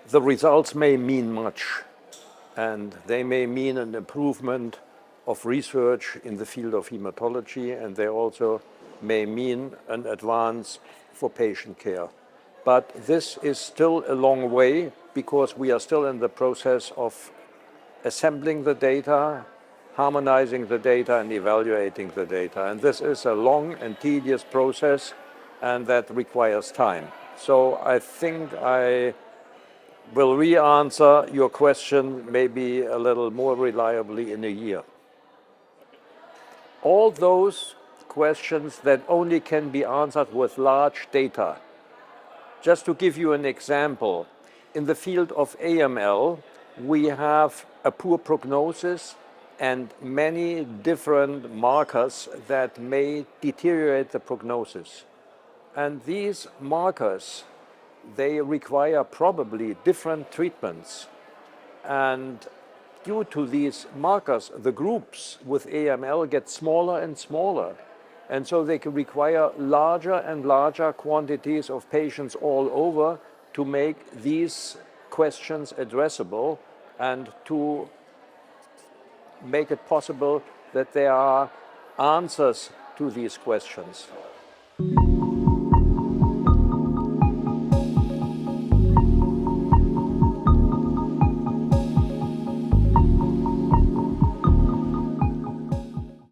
the results may mean much, and they may mean an improvement of research in the field of hematology, and they also may mean an advance for patient care. But this is still a long way because we are still in the process of assembling the data, harmonizing the data, and evaluating the data. And this is a long and tedious process, and that requires time. So I think I will re-answer your question maybe a little more reliably in a year. All those questions that only can be answered with large data. Just to give you an example, in the field of AML, we have a poor prognosis and many different markers that may deteriorate the prognosis. And these markers, they require probably different treatments. And due to these markers, the groups with AML get smaller and smaller. And so they can require larger and larger quantities of patients all over to make these questions addressable and to make it possible that there are answers to these questions.